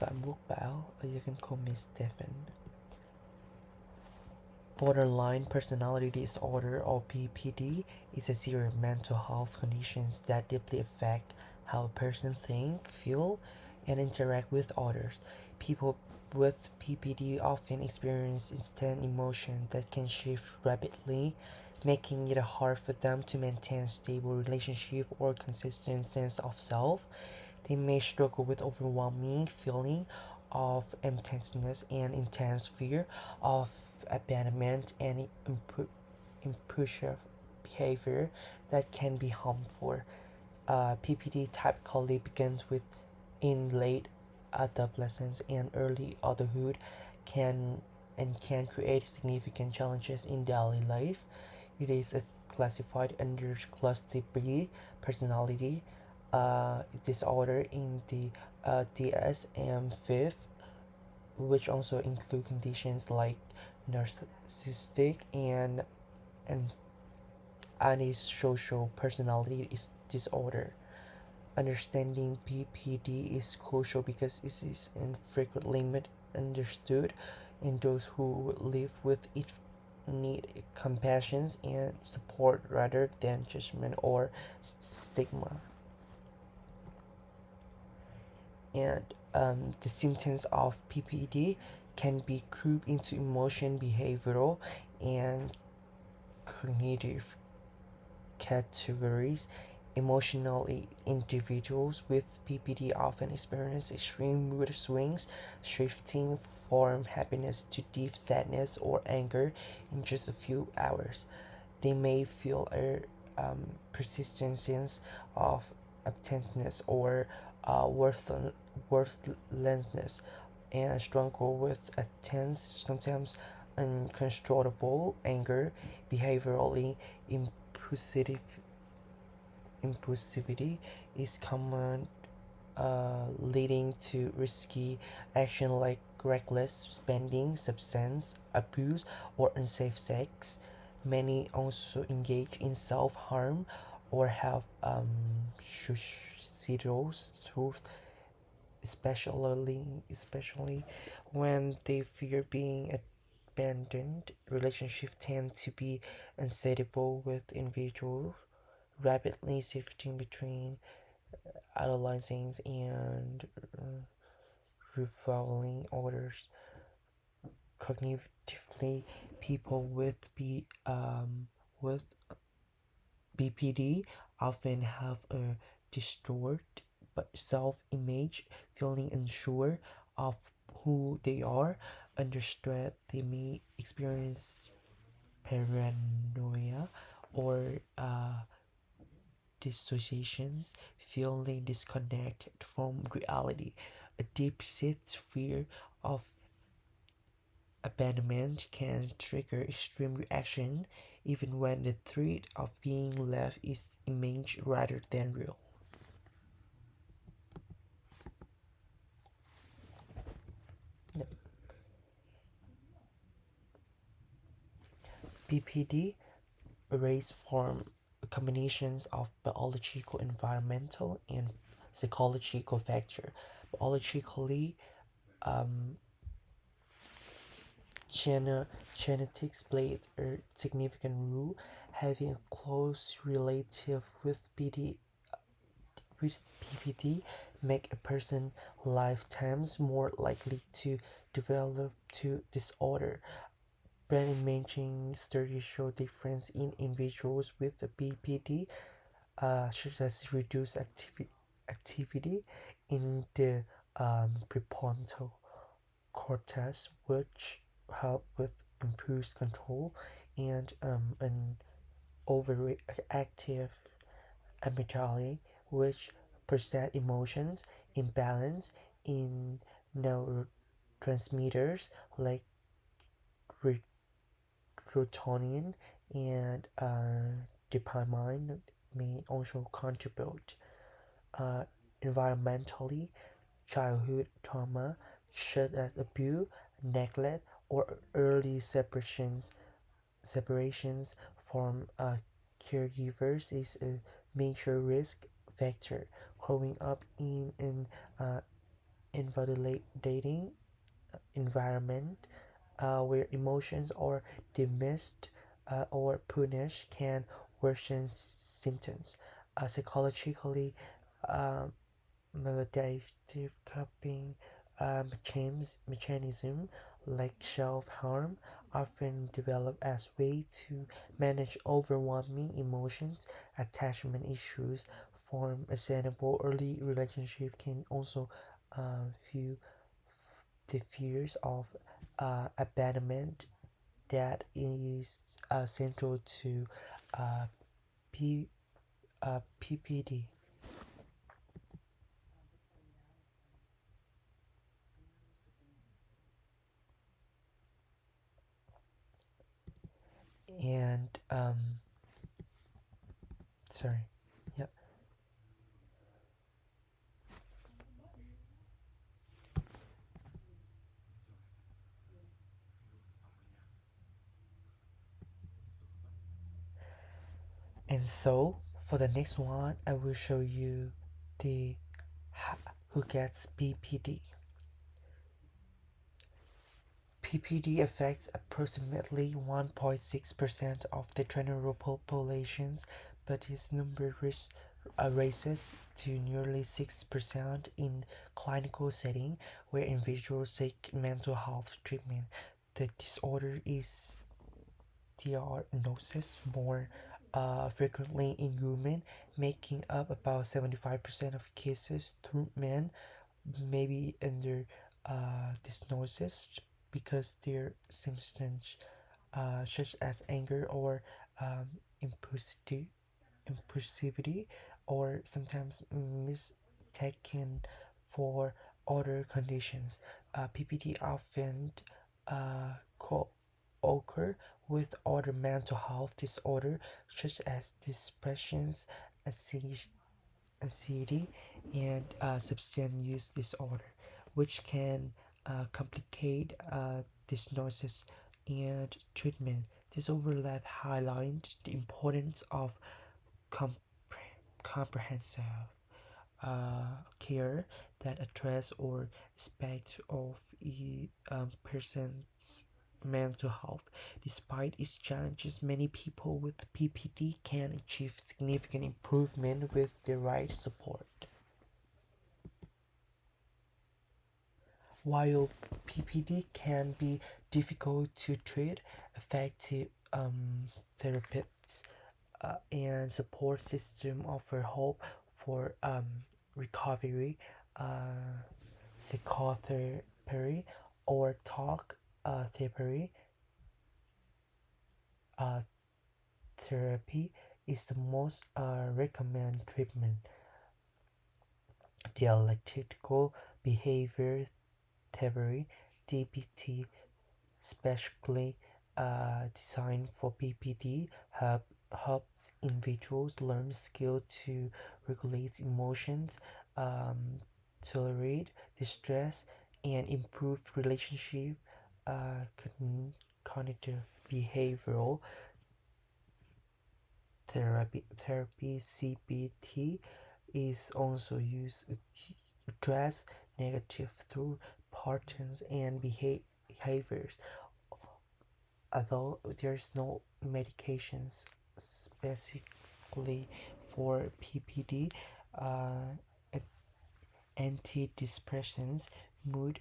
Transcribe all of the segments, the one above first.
Pham or you can call me Stephen. Borderline personality disorder or BPD is a serious mental health condition that deeply affect how a person think, feel, and interact with others. People with BPD often experience instant emotion that can shift rapidly, making it hard for them to maintain stable relationship or consistent sense of self. They may struggle with overwhelming feeling of emptiness and intense fear of abandonment and impulsive behavior that can be harmful. PPD typically begins with in late adolescence and early adulthood can can create significant challenges in daily life. It is classified under class B personality disorder in the DSM-5, which also include conditions like narcissistic and antisocial personality disorder. Understanding BPD is crucial because it is infrequently understood, and those who live with it need compassion and support rather than judgment or stigma. And the symptoms of BPD can be grouped into emotion, behavioral, and cognitive categories. Emotionally, individuals with BPD often experience extreme mood swings, shifting from happiness to deep sadness or anger in just a few hours. They may feel a persistent sense of absentness or worthlessness and struggle with a tense, sometimes uncontrollable anger, behaviorally impulsive impulsivity is common, leading to risky action like reckless spending, substance abuse, or unsafe sex. Many also engage in self harm or have suicidal thoughts, especially when they fear being abandoned. Relationships tend to be unstable with individuals rapidly shifting between idolizing and reviling orders. Cognitively, people with BPD often have a distorted self-image, feeling unsure of who they are. Under stress, they may experience paranoia or dissociations, feeling disconnected from reality. A deep-seated fear of abandonment can trigger extreme reaction even when the threat of being left is imagined rather than real. BPD arises from combinations of biological, environmental, and psychological factors. Biologically, um, genetics played a significant role, having a close relative with PPD make a person lifetimes more likely to develop to disorder. Brain imaging studies show difference in individuals with the BPD, such as reduced activity in the prefrontal cortex, which help with improved control, and an overactive amygdala, which process emotions, imbalance in neurotransmitters like serotonin and dopamine may also contribute. Uh, Environmentally, childhood trauma, such as abuse, neglect, or early separations from caregivers is a major risk factor. Growing up in an invalidating environment where emotions are dismissed or punished can worsen symptoms. Psychologically, um, maladaptive coping mechanism like self-harm often develop as way to manage overwhelming emotions. Attachment issues form a sustainable early relationship can also fuel the fears of abandonment that is central to uh, P, PPD. And sorry, yeah. And so for the next one, I will show you the who gets BPD. PPD affects approximately 1.6% of the general populations, but its number raises to nearly 6% in clinical setting where individuals seek mental health treatment. The disorder is diagnosed more frequently in women, making up about 75% of cases. Through men maybe under diagnosis because their symptoms such as anger or um, impulsivity, impulsivity or sometimes mistaken for other conditions. PPD often co-occur with other mental health disorder such as depressions, anxiety, and substance use disorder, which can complicate diagnosis and treatment. This overlap highlights the importance of compre- comprehensive care that address or aspect of a person's mental health. Despite its challenges, many people with PPD can achieve significant improvement with the right support. While PPD can be difficult to treat, effective therapists and support system offer hope for recovery. Psychotherapy or talk therapy uh, therapy is the most recommended treatment. Dialectical behavior therapy (DBT), specially designed for BPD, helps individuals learn skill to regulate emotions, um, tolerate distress, and improve relationship. Cognitive behavioral therapy (CBT) is also used to address negative thought patterns and behaviors. Although there's no medications specifically for PPD, uh, antidepressants, mood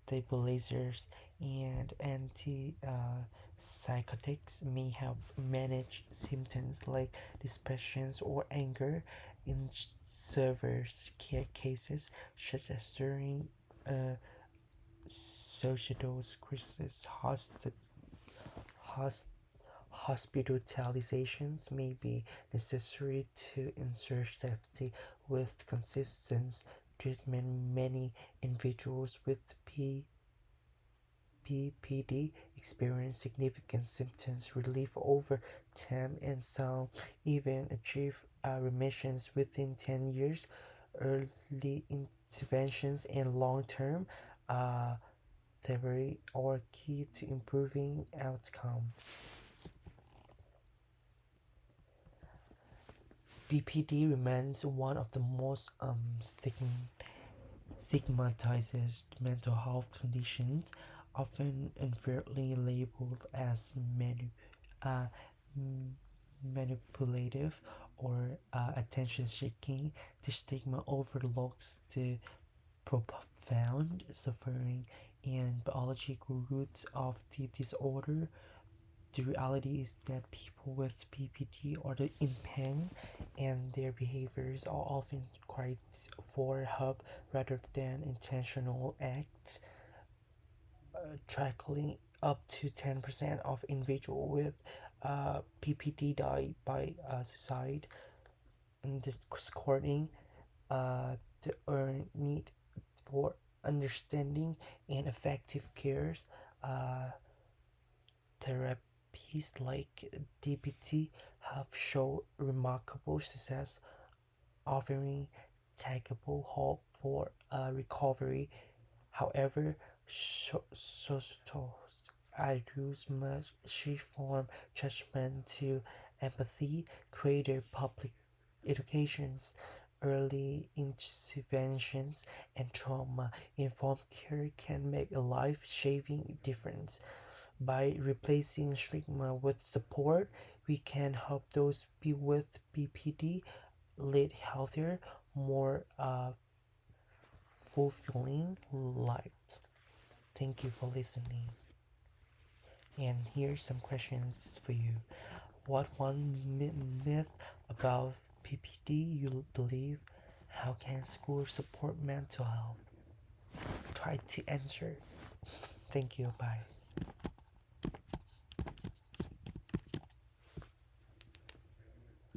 stabilizers, and antipsychotics may help manage symptoms like depressions or anger in severe care cases, such as during social crisis. Host- Hospitalizations may be necessary to ensure safety with consistent treatment. Many individuals with PPD experience significant symptoms relief over time, and some even achieve remissions within 10 years. Early interventions and long-term uh, therapy are key to improving outcome. BPD remains one of the most stigmatizes mental health conditions, often unfairly labeled as uh, manipulative or attention seeking. The stigma overlooks the profound suffering and biological roots of the disorder. The reality is that people with BPD are in pain and their behaviors are often cries for help rather than intentional acts. Tracking up to 10% of individuals with PPD die by suicide, and discording the need for understanding and effective cares. Uh, Therapies like DBT have shown remarkable success, offering tangible hope for recovery. However, societal ideals must shift from judgment to empathy. Greater public educations, early interventions, and trauma-informed care can make a life-saving difference. By replacing stigma with support, we can help those with BPD lead healthier, more fulfilling lives. Thank you for listening. And here's some questions for you. What one myth about PPD you believe? How can schools support mental health? Try to answer. Thank you. Bye.